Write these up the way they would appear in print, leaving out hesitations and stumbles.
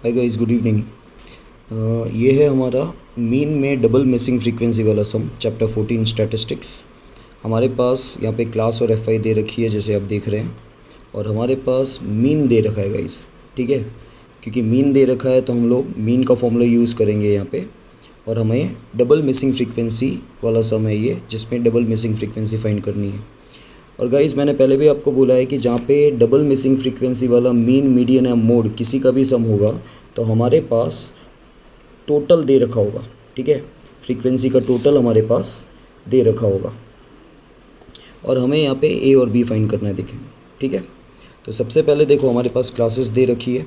Hi guys, good evening. ये है हमारा मीन में डबल मिसिंग फ्रीक्वेंसी वाला सम, चैप्टर 14 स्टैटिस्टिक्स। हमारे पास यहाँ पे क्लास और एफआई दे रखी है जैसे आप देख रहे हैं, और हमारे पास मीन दे रखा है गाइस। ठीक है, क्योंकि मीन दे रखा है तो हम लोग मीन का फॉर्मूला यूज़ करेंगे यहाँ पे, और हमें डबल मिसिंग फ्रीक्वेंसी वाला सम है ये, जिसमें डबल मिसिंग फ्रीक्वेंसी फाइंड करनी है। और गाइस मैंने पहले भी आपको बोला है कि जहाँ पे डबल मिसिंग फ्रीक्वेंसी वाला मीन, मीडियन या मोड किसी का भी सम होगा तो हमारे पास टोटल दे रखा होगा। ठीक है, फ्रीक्वेंसी का टोटल हमारे पास दे रखा होगा, और हमें यहाँ पे ए और बी फाइंड करना है। देखें, ठीक है, तो सबसे पहले देखो हमारे पास क्लासेस दे रखी है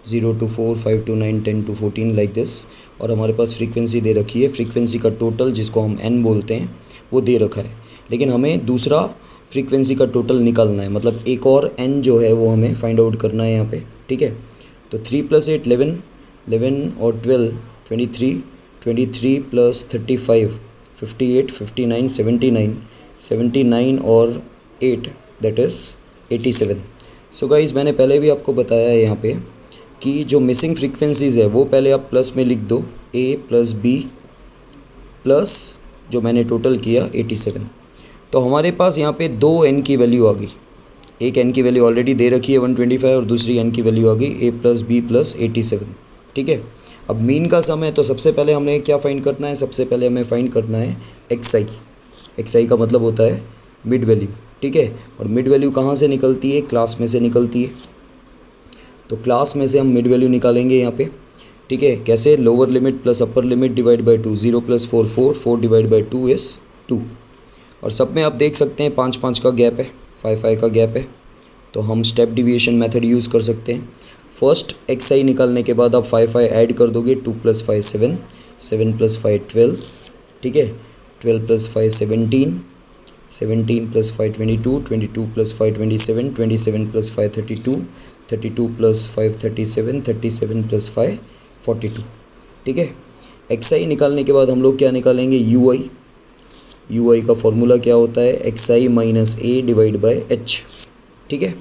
0 to 4, 5 to 9, 10 to 14 like this, और हमारे पास फ्रीक्वेंसी दे रखी है। फ्रीक्वेंसी का टोटल, जिसको हम n बोलते हैं, वो दे रखा है, लेकिन हमें दूसरा फ्रीक्वेंसी का टोटल निकालना है, मतलब एक और n जो है वो हमें फाइंड आउट करना है यहाँ पे। ठीक है, तो 3 + 8 11, 11 और 12 23, 23 + 35 58, 59 79, 79 और 8 दैट इज़ 87। सो गाइस मैंने पहले भी आपको बताया है यहाँ पे कि जो मिसिंग फ्रीक्वेंसीज़ है वो पहले आप प्लस में लिख दो, a + b प्लस जो मैंने टोटल किया 87। तो हमारे पास यहाँ पे दो n की वैल्यू आ गई। एक n की वैल्यू ऑलरेडी दे रखी है 125, और दूसरी n की वैल्यू आ गई a + b + 87। ठीक है, अब मीन का सम है तो सबसे पहले हमें क्या फाइंड करना है? सबसे पहले हमें फाइंड करना है xi। xi का मतलब होता है मिड वैल्यू। ठीक है, और मिड वैल्यू कहाँ से निकलती है? क्लास में से निकलती है। तो क्लास में से हम मिड वैल्यू निकालेंगे यहाँ पे। ठीक है, कैसे? Lower limit plus upper limit divide by 2, 0 + 4 4, 4 divide by 2 is 2। और सब में आप देख सकते हैं 5 5 का गैप है, 5 5 का गैप है, तो हम स्टेप डिविएशन मेथड यूज़ कर सकते हैं। फर्स्ट xi निकालने के बाद आप 5 5 ऐड कर दोगे, 2 + 5 7, 7 + 5 12। ठीक है, 12 + 5 17, 17 + 5 22, 22 + 5 27, 27 + 5 32, 32 + 5 37, 37 + 5 42। ठीक है, xi निकालने के बाद हम लोग क्या निकालेंगे? ui का फॉर्मूला क्या होता है? xi - a divide by h। ठीक है,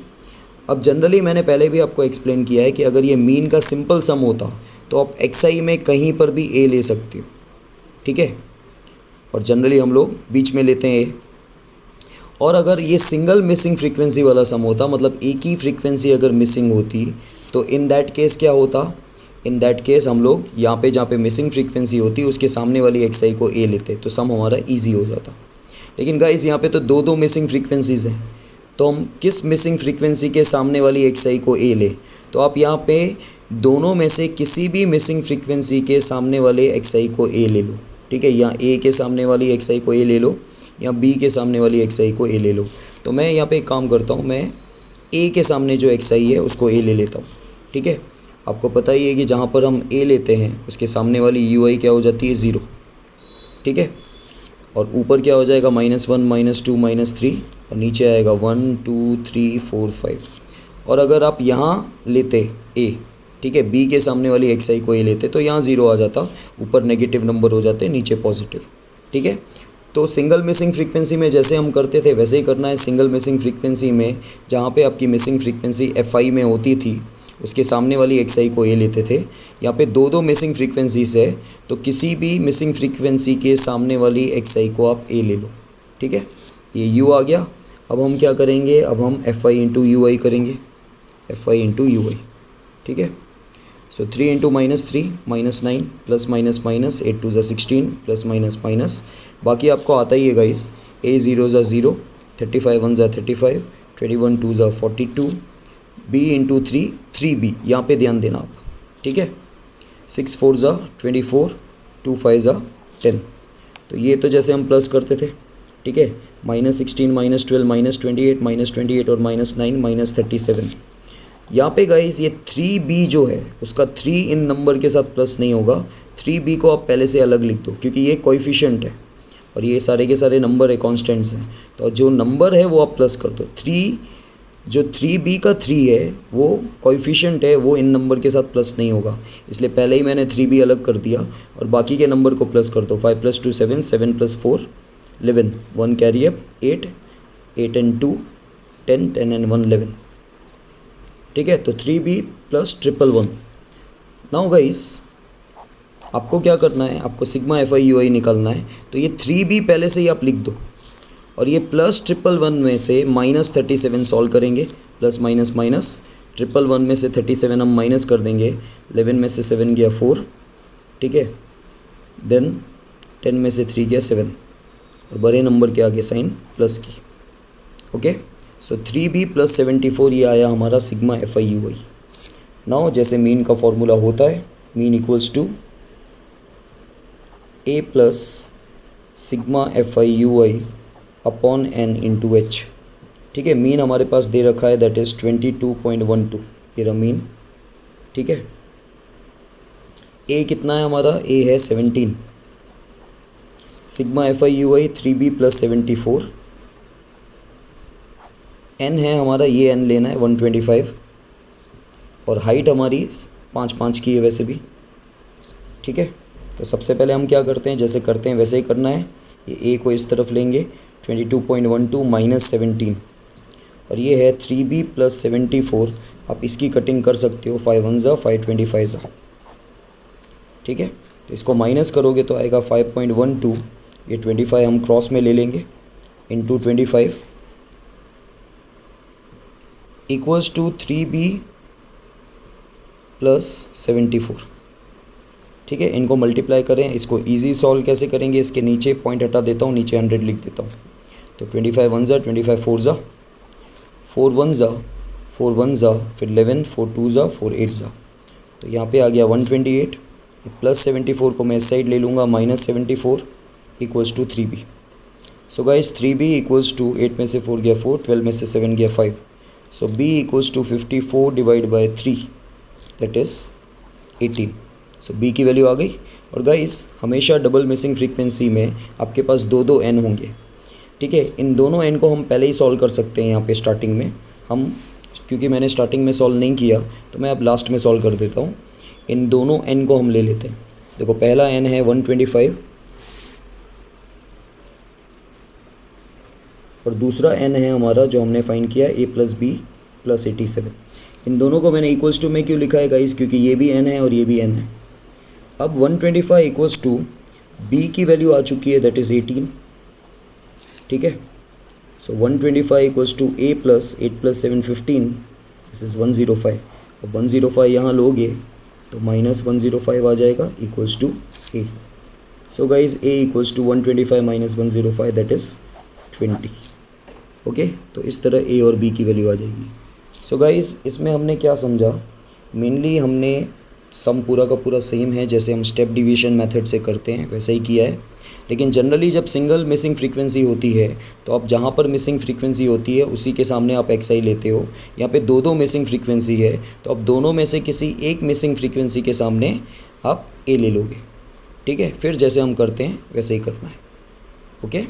अब जनरली मैंने पहले भी आपको एक्सप्लेन किया है कि अगर ये मीन का सिंपल सम होता तो आप xi में कहीं पर भी a ले सकते हो। ठीक है, और जनरली हम लोग बीच में लेते हैं a। और अगर ये सिंगल मिसिंग फ्रीक्वेंसी वाला सम होता, मतलब एक ही फ्रीक्वेंसी अगर मिसिंग होती, तो इन दैट केस क्या होता? इन दैट केस हम लोग यहाँ पे जहाँ पे मिसिंग फ्रीक्वेंसी होती उसके सामने वाली xi को a लेते, तो सम हमारा ईजी हो जाता। लेकिन गाइस यहाँ पे तो दो दो मिसिंग फ्रीक्वेंसीज़ हैं, तो हम किस मिसिंग फ्रीक्वेंसी के सामने वाली xi को a ले? तो आप यहाँ पे दोनों में से किसी भी मिसिंग फ्रीक्वेंसी के सामने वाले xi को a ले लो। ठीक है, या a के सामने वाली xi को a ले लो, या b के सामने वाली xi को a ले लो। तो मैं यहाँ पे एक काम करता हूँ, मैं a के सामने जो xi है उसको a ले लेता हूँ। ठीक है, आपको पता ही है कि जहाँ पर हम a लेते हैं उसके सामने वाली ui क्या हो जाती है? 0। ठीक है, और ऊपर क्या हो जाएगा? -1 -2 -3, और नीचे आएगा 1 2 3 4 5। और अगर आप यहाँ लेते a, ठीक है, b के सामने वाली xi को a लेते तो यहाँ 0 आ जाता, ऊपर नेगेटिव नंबर हो जाते, नीचे पॉजिटिव। ठीक है, तो सिंगल मिसिंग फ्रीक्वेंसी में जैसे हम करते थे वैसे ही करना है। सिंगल मिसिंग फ्रीक्वेंसी में जहाँ पे आपकी मिसिंग फ्रीक्वेंसी fi में होती थी उसके सामने वाली xi को a लेते थे। यहाँ पे दो दो मिसिंग फ्रीक्वेंसीज है, तो किसी भी मिसिंग फ्रीक्वेंसी के सामने वाली xi को आप a ले लो। ठीक है, ये u आ गया। अब हम क्या करेंगे? अब हम fi × ui करेंगे, fi × ui। ठीक है, सो 3 × -3 -9 +, -, 8 2 16 +, बाकी आपको आता ही है गाइस। a 0 0, 35 1 35, 21 2 42, b × 3 3b, यहाँ पे ध्यान देना आप। ठीक है, 6 4 24, 2 5 10। तो ये तो जैसे हम प्लस करते थे। ठीक है, -16 -12 -28 और -9 -37। यहाँ पे गाइस ये 3b जो है उसका 3 इन नंबर के साथ प्लस नहीं होगा। 3b को आप पहले से अलग लिख दो, क्योंकि ये कोएफिशिएंट है और ये सारे के सारे नंबर है, कांस्टेंट्स हैं, तो जो नंबर है वो आप प्लस कर दो। 3 जो 3b का 3 है वो कोएफिशिएंट है, वो इन नंबर के साथ प्लस नहीं होगा, इसलिए पहले ही मैंने 3b अलग कर दिया, और बाकी के नंबर को प्लस कर दो। 5 + 2 7, 7 + 4 11, 1 कैरी अप 8, 8 and 2 10, 10 and 1 11। ठीक है, तो 3b + 111, नाउ गाइस, आपको क्या करना है, आपको सिग्मा एफ आई यू आई निकालना है। तो ये 3b पहले से ही आप लिख दो, और ये प्लस 111 में से माइनस 37 सॉल्व करेंगे। प्लस माइनस माइनस 111 में से 37 हम माइनस कर देंगे। 11 में से 7 गया 4, ठीक है। देन 10 में से 3 गया 7, और बड़े नंबर के आगे साइन प्लस की। ओके, सो 3b प्लस 74 ये आया हमारा sigma F I U I. Now जैसे मीन का फॉर्मूला होता है, mean equals to A plus sigma F I U I upon N into H. ठीक है, मीन हमारे पास दे रखा है, दैट इज़ 22.12, ये रहा मीन। ठीक है, ए कितना है हमारा, ए है 17। Sigma F I U I 3b plus 74। N है हमारा, ये एन लेना है 125, और हाइट हमारी 5 की है वैसे भी। ठीक है, तो सबसे पहले हम क्या करते हैं, जैसे करते हैं वैसे ही करना है। ये ए को इस तरफ लेंगे, 22.12 माइनस 17, और ये है 3b प्लस 74। आप इसकी कटिंग कर सकते हो, 5 1 ज़ा 5 25 ज़ा। ठीक है, तो इसको माइनस करोगे तो आएगा 5.12। ये 25 हम क्रॉस में ले लेंगे, into 25 equals to 3b plus 74। ठीक है, इनको मल्टीप्लाई करें। इसको इजी सॉल्व कैसे करेंगे, इसके नीचे पॉइंट हटा देता हूँ, नीचे 100 लिख देता हूँ। तो 25 1 ज़ा 25 4 ज़ा 4 1 ज़ा 4 1 ज़ा, फिर 11 4 2 ज़ा 4 8 ज़ा। तो यहाँ पे आ गया 128। प्लस 74 को मैं इस साइड ले लूँगा, minus 74 equals to 3b। So guys 3b equals to 8 में से 4 गया 4, 12 में से 7 गया 5। So b equals to 54 divide by 3, that is 18। So b की वैल्यू आ गई। और गाइस हमेशा डबल मिसिंग फ्रीक्वेंसी में आपके पास दो n होंगे। ठीक है, इन दोनों n को हम पहले ही सॉल्व कर सकते हैं यहाँ पे स्टार्टिंग में। हम, क्योंकि मैंने स्टार्टिंग में सॉल्व नहीं किया तो मैं अब लास्ट में सॉल्व कर देता हूँ। इन दोनों n को हम ले लेते हैं। देखो पहला n है 125, और दूसरा n है हमारा जो हमने फाइंड किया a प्लस बी प्लस 87। इन दोनों को मैंने इक्वल्स टू में क्यों लिखा है गाइस, क्योंकि ये भी n है और ये भी n है। अब 125 इक्वल्स टू b की वैल्यू आ चुकी है, दैट इज़ 18। ठीक है, so 125 equals to a plus 8 plus 7 15, this is 105। अब 105 यहाँ लोगे तो माइनस 105 आ जाएगा equals to a। So guys a equals to 125 minus 105, that is 20। Okay, तो इस तरह a और b की वैल्यू आ जाएगी। सो गाइज इसमें हमने क्या समझा, मेनली हमने सम पूरा का पूरा सेम है, जैसे हम स्टेप डिवीजन मेथड से करते हैं वैसे ही किया है। लेकिन जनरली जब सिंगल मिसिंग फ्रीक्वेंसी होती है तो आप जहाँ पर मिसिंग फ्रीक्वेंसी होती है उसी के सामने आप xi लेते हो। यहाँ पे दो मिसिंग फ्रीक्वेंसी है तो आप दोनों में से किसी एक मिसिंग फ्रीक्वेंसी के सामने आप a ले लोगे। ठीक है, फिर जैसे हम करते हैं वैसे ही करना है। ओके।